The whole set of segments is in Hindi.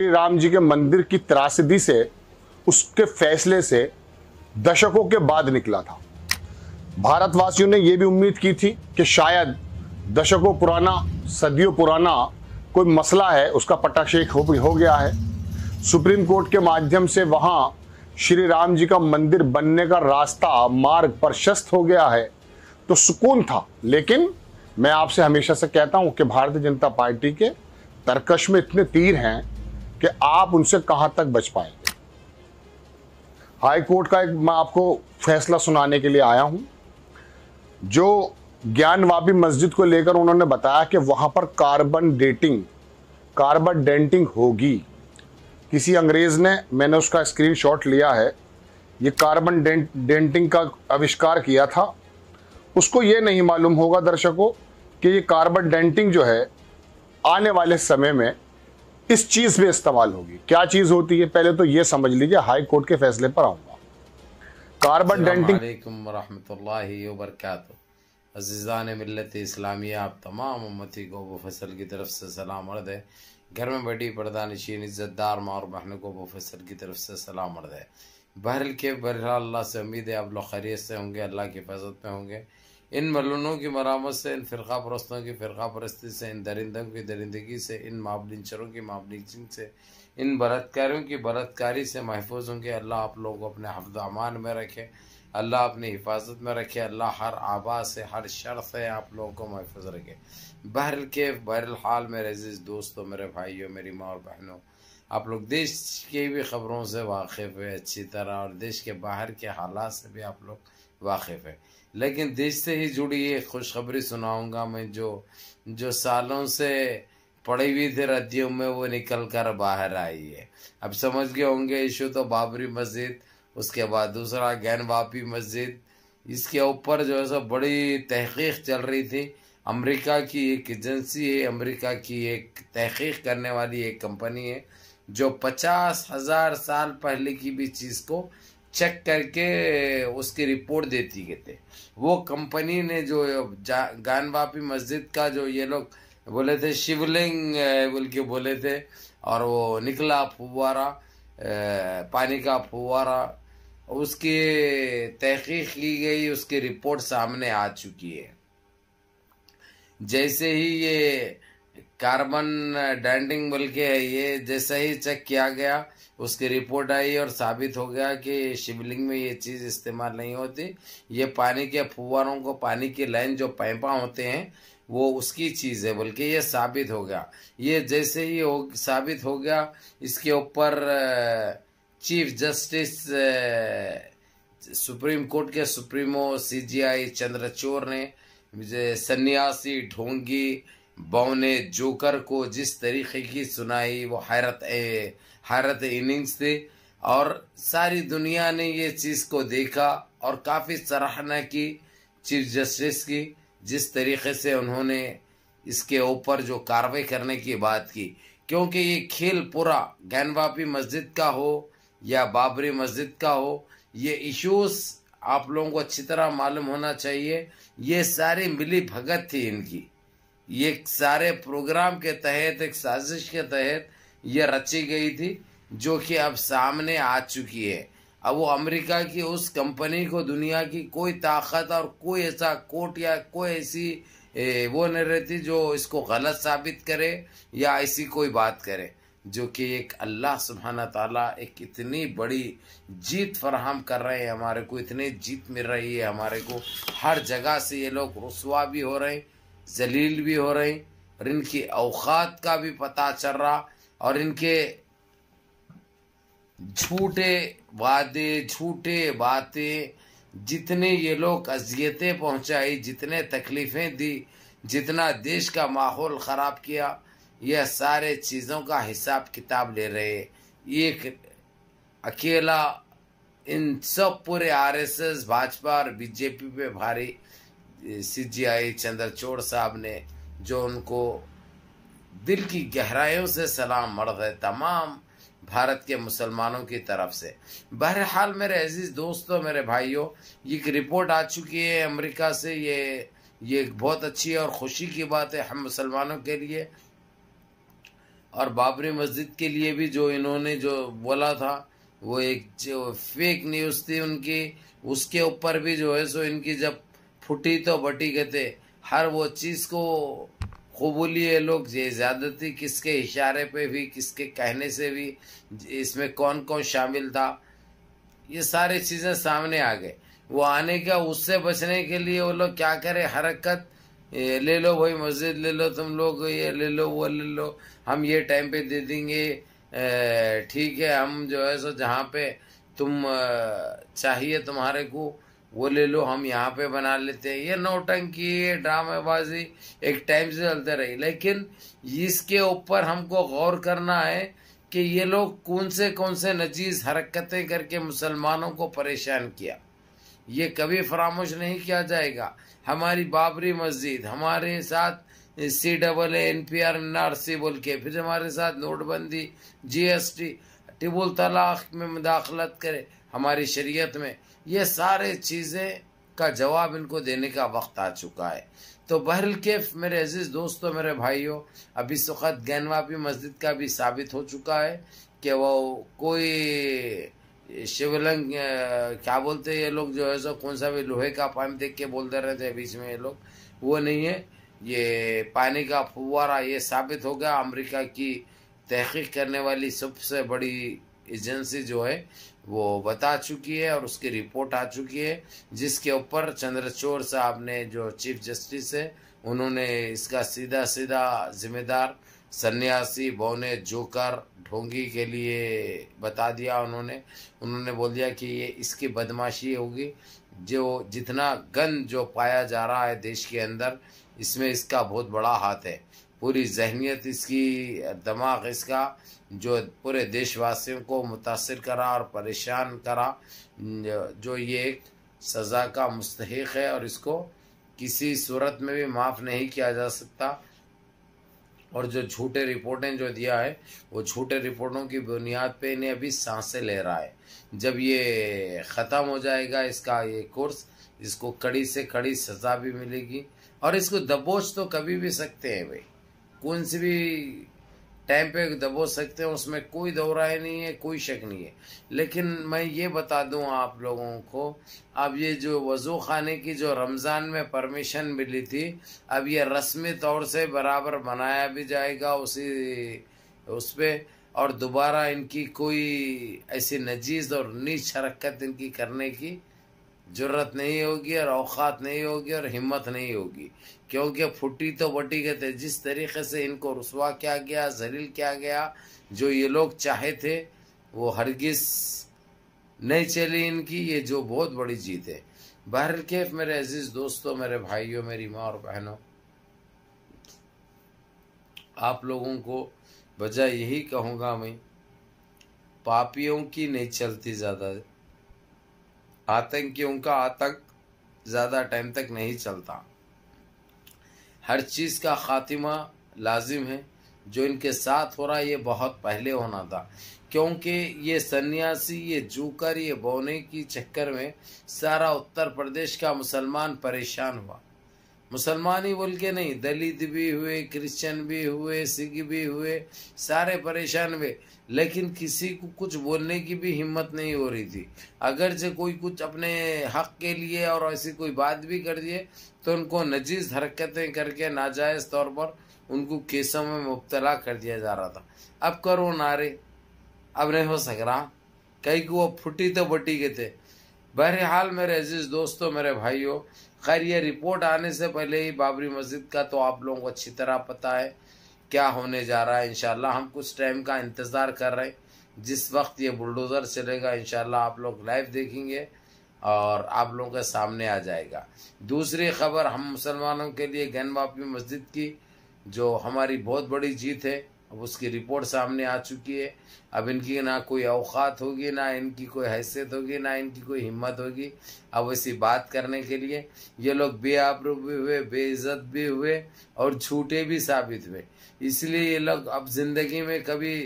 श्री राम जी के मंदिर की त्रासदी से, उसके फैसले से दशकों के बाद निकला था। भारतवासियों ने यह भी उम्मीद की थी कि शायद दशकों पुराना, सदियों पुराना कोई मसला है, उसका पटाक्षेप हो गया है। सुप्रीम कोर्ट के माध्यम से वहां श्री राम जी का मंदिर बनने का रास्ता, मार्ग प्रशस्त हो गया है, तो सुकून था। लेकिन मैं आपसे हमेशा से कहता हूं कि भारतीय जनता पार्टी के तरकश में इतने तीर हैं कि आप उनसे कहां तक बच पाएंगे। हाई कोर्ट का एक मैं आपको फैसला सुनाने के लिए आया हूं, जो ज्ञानवापी मस्जिद को लेकर उन्होंने बताया कि वहां पर कार्बन डेंटिंग होगी। किसी अंग्रेज ने, मैंने उसका स्क्रीनशॉट लिया है, ये कार्बन डेंटिंग का आविष्कार किया था। उसको ये नहीं मालूम होगा दर्शकों कि ये कार्बन डेंटिंग जो है आने वाले समय में इस चीज में इस्तेमाल होगी। क्या चीज होती है पहले तो ये समझ लीजिए, हाई कोर्ट के फैसले पर आऊंगा। Carbon denting. अस्सलामुअलैकुम वरहमतुल्लाहि वबरकातुहू। अज़ीज़ान मिल्लत इस्लामिया, आप तमाम उम्मती को अबू फैसल की तरफ से सलाम अर्ज़ है। घर में बैठी पर्दानशीन इज़्ज़तदार माँ और बहनों को अबू फैसल की तरफ से सलाम अर्ज़ है। बहरहाल अल्लाह से उम्मीद है आप लोग खैरियत से होंगे, अल्लाह की हिफाजत में होंगे। इन मलूनों की मरामत से, इन फ़िरक़ा परस्तों की फ़िरक़ा परस्ती से, इन दरिंदों की दरिंदगी से, इन माबलिंचरों की माबलिंचिंग से, इन बलात्कारियों की बलात्कारी से महफूज होंगे। अल्लाह आप लोगों को अपने हिफ्ज़ अमान में रखे, अल्लाह अपनी हिफाजत में रखे, अल्लाह हर आबा से, हर शर से आप लोगों को महफूज रखे। बहरहाल मेरे अजीज़ दोस्तों, मेरे भाइयों, मेरी माँ और बहनों, आप लोग देश की भी ख़बरों से वाकिफ़ है अच्छी तरह, और देश के बाहर के हालात से भी आप लोग वाकिफ़ है। लेकिन देश से ही जुड़ी एक खुशखबरी सुनाऊंगा मैं, जो सालों से पड़ी हुई थी रद्दियों में, वो निकल कर बाहर आई है। अब समझ गए होंगे, इशू तो बाबरी मस्जिद, उसके बाद दूसरा ज्ञानवापी मस्जिद, इसके ऊपर जो है सो बड़ी तहकीक चल रही थी। अमेरिका की एक एजेंसी है, अमेरिका की एक तहकीक करने वाली एक कंपनी है, जो 50,000 साल पहले की भी चीज़ को चेक करके उसकी रिपोर्ट देती गई थे। वो कंपनी ने जो ज्ञानवापी मस्जिद का जो ये लोग बोले थे शिवलिंग बोल के बोले थे, और वो निकला फुवारा, पानी का फुवारा, उसकी तहकीक की गई, उसकी रिपोर्ट सामने आ चुकी है। जैसे ही ये कार्बन डेंटिंग बोल के है, ये जैसे ही चेक किया गया, उसकी रिपोर्ट आई और साबित हो गया कि शिवलिंग में ये चीज़ इस्तेमाल नहीं होती। ये पानी के फुवारों को, पानी की लाइन जो पाइपा होते हैं, वो उसकी चीज़ है बोल के ये साबित हो गया। ये जैसे ही साबित हो गया, इसके ऊपर चीफ जस्टिस सुप्रीम कोर्ट के सुप्रीमो CJI चंद्रचूड़ ने सन्यासी ढोंगी बौने जोकर को जिस तरीके की सुनाई, वो हैरत इनिंग्स थी, और सारी दुनिया ने ये चीज़ को देखा और काफ़ी सराहना की चीफ जस्टिस की, जिस तरीके से उन्होंने इसके ऊपर जो कार्रवाई करने की बात की। क्योंकि ये खेल पूरा ज्ञानवापी मस्जिद का हो या बाबरी मस्जिद का हो, ये इश्यूज आप लोगों को अच्छी तरह मालूम होना चाहिए। ये सारी मिली भगत थी इनकी, ये सारे प्रोग्राम के तहत, एक साजिश के तहत ये रची गई थी, जो कि अब सामने आ चुकी है। अब वो अमेरिका की उस कंपनी को दुनिया की कोई ताकत और कोई ऐसा कोर्ट या कोई ऐसी वो नहीं रहती जो इसको गलत साबित करे या ऐसी कोई बात करे, जो कि एक अल्लाह सुब्हाना ताला एक इतनी बड़ी जीत फराहम कर रहे हैं हमारे को, इतनी जीत मिल रही है हमारे को। हर जगह से ये लोग रुसवा भी हो रहे हैं, जलील भी हो रहे हैं, और इनकी औकात का भी पता चल रहा, और इनके झूठे वादे, झूठे बातें, जितने ये लोग अजियतें पहुंचाई, जितने तकलीफ़ें दी, जितना देश का माहौल ख़राब किया, यह सारे चीज़ों का हिसाब किताब ले रहे। एक अकेला इन सब पूरे RSS, भाजपा और BJP पे भारी CJI चंद्रचूड़ साहब ने, जो उनको दिल की गहराइयों से सलाम मर्द है तमाम भारत के मुसलमानों की तरफ से। बहरहाल मेरे अजीज दोस्तों, मेरे भाइयों, ये एक रिपोर्ट आ चुकी है अमेरिका से। ये बहुत अच्छी और खुशी की बात है हम मुसलमानों के लिए, और बाबरी मस्जिद के लिए भी जो इन्होंने जो बोला था वो एक जो फेक न्यूज़ थी उनकी, उसके ऊपर भी जो है सो इनकी जब फूटी तो बटी कहते हर वो चीज़ को कबूली ये लोग, ये ज्यादती किसके इशारे पे भी, किसके कहने से भी, इसमें कौन कौन शामिल था, ये सारी चीज़ें सामने आ गए। वो आने का उससे बचने के लिए वो लोग क्या करे, हरकत ले लो भाई मस्जिद ले लो तुम लोग, ये ले लो वो ले लो, हम ये टाइम पे दे देंगे, ठीक है हम जो है सो जहाँ पे तुम चाहिए तुम्हारे को वो ले लो, हम यहाँ पे बना लेते हैं। ये नौटंकी, ये ड्रामेबाजी एक टाइम से चलते रही, लेकिन इसके ऊपर हमको गौर करना है कि ये लोग कौन से नजीज हरकतें करके मुसलमानों को परेशान किया, ये कभी फरामोश नहीं किया जाएगा। हमारी बाबरी मस्जिद, हमारे साथ CAA, NPR, NRC बोल के, फिर हमारे साथ नोटबंदी, GST, टिबुल तलाक में मुदाखलत करे हमारी शरीयत में, ये सारे चीज़ें का जवाब इनको देने का वक्त आ चुका है। तो बहरल केफ मेरे अजीज दोस्तों, मेरे भाइयों, अब इस वक्त गैनवापी मस्जिद का भी साबित हो चुका है कि वो कोई शिवलिंग क्या बोलते हैं ये लोग जो है सो, कौन सा भी लोहे का पाइप देख के बोलते रहते हैं बीच में ये लोग, वो नहीं है, ये पानी का फुव्वारा। ये साबित हो गया, अमेरिका की तहकीक करने वाली सबसे बड़ी एजेंसी जो है वो बता चुकी है और उसकी रिपोर्ट आ चुकी है, जिसके ऊपर चंद्रचूड़ साहब ने जो चीफ जस्टिस है उन्होंने इसका सीधा सीधा जिम्मेदार सन्यासी बौने जोकर ढोंगी के लिए बता दिया। उन्होंने बोल दिया कि ये इसकी बदमाशी होगी, जो जितना गंद जो पाया जा रहा है देश के अंदर, इसमें इसका बहुत बड़ा हाथ है। पूरी जहनीत इसकी, दिमाग इसका जो पूरे देशवासियों को मुतासिर करा और परेशान करा, जो ये एक सज़ा का मुस्तहिक है और इसको किसी सूरत में भी माफ़ नहीं किया जा सकता। और जो झूठे रिपोर्टें जो दिया है वो झूठे रिपोर्टों की बुनियाद पे इन्हें अभी सांसें ले रहा है। जब ये ख़त्म हो जाएगा इसका ये कोर्स, इसको कड़ी से कड़ी सज़ा भी मिलेगी और इसको दबोच तो कभी भी सकते हैं भाई, कौन सी भी टाइम पे दबोच सकते हैं, उसमें कोई दो राय नहीं है, कोई शक नहीं है। लेकिन मैं ये बता दूं आप लोगों को, अब ये जो वज़ू खाने की जो रमज़ान में परमिशन मिली थी, अब ये रस्मी तौर से बराबर बनाया भी जाएगा उस पर, और दोबारा इनकी कोई ऐसी नजीज और नीच हरकत इनकी करने की जरूरत नहीं होगी और औकात नहीं होगी और हिम्मत नहीं होगी, क्योंकि फुटी तो बटी गए थे। जिस तरीके से इनको रुसवा किया गया, जलील किया गया, जो ये लोग चाहे थे वो हरगिज नहीं चली इनकी, ये जो बहुत बड़ी जीत है। बहरल केफ मेरे अजीज दोस्तों, मेरे भाइयों, मेरी माँ और बहनों, आप लोगों को वजह यही कहूँगा मैं, पापियों की नहीं चलती ज़्यादा, आतंकियों का आतंक ज़्यादा टाइम तक नहीं चलता। हर चीज़ का खात्मा लाजिम है। जो इनके साथ हो रहा है ये बहुत पहले होना था, क्योंकि ये सन्यासी, ये जोकर, ये बौने की चक्कर में सारा उत्तर प्रदेश का मुसलमान परेशान हुआ। मुसलमान ही बोल के नहीं, दलित भी हुए, क्रिश्चियन भी हुए, सिख भी हुए, सारे परेशान हुए, लेकिन किसी को कुछ बोलने की भी हिम्मत नहीं हो रही थी। अगर जो कोई कुछ अपने हक के लिए और ऐसी कोई बात भी कर दिए तो उनको नजीज हरकतें करके नाजायज़ तौर पर उनको केसों में मुब्तला कर दिया जा रहा था। अब करो नारे, अब नहीं हो सक रहा, कहीं को वो फुटी तो बटी के थे। बहरहाल मेरे अजीज दोस्तों, मेरे भाइयों, खैर ये रिपोर्ट आने से पहले ही बाबरी मस्जिद का तो आप लोगों को अच्छी तरह पता है क्या होने जा रहा है। इंशाल्लाह हम कुछ टाइम का इंतज़ार कर रहे हैं, जिस वक्त ये बुलडोज़र चलेगा इंशाल्लाह आप लोग लाइव देखेंगे और आप लोगों के सामने आ जाएगा। दूसरी खबर, हम मुसलमानों के लिए गैनवापी मस्जिद की जो हमारी बहुत बड़ी जीत है, अब उसकी रिपोर्ट सामने आ चुकी है। अब इनकी ना कोई औकात होगी, ना इनकी कोई हैसियत होगी, ना इनकी कोई हिम्मत होगी अब ऐसी बात करने के लिए। ये लोग बेआबरू भी हुए, बेइज्जत भी हुए और झूठे भी साबित हुए, इसलिए ये लोग अब जिंदगी में कभी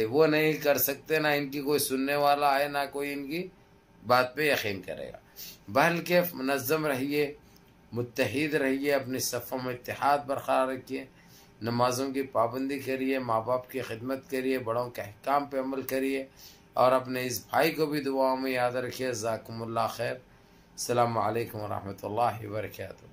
वो नहीं कर सकते, ना इनकी कोई सुनने वाला है, ना कोई इनकी बात पे यकीन करेगा। बहरहाल के मुनज़्ज़म रहिए, मुत्तहिद रहिए, अपनी सफ़ों में इत्तेहाद बरकरार रखिए। नमाज़ों की पाबंदी करिए, माँ बाप की खिदमत करिए, बड़ों के अहकाम पे अमल करिए और अपने इस भाई को भी दुआओं में याद रखिए। ज़ाकुमुल्लाह खैर। अस्सलामु अलैकुम व रहमतुल्लाहि व बरकातुहू।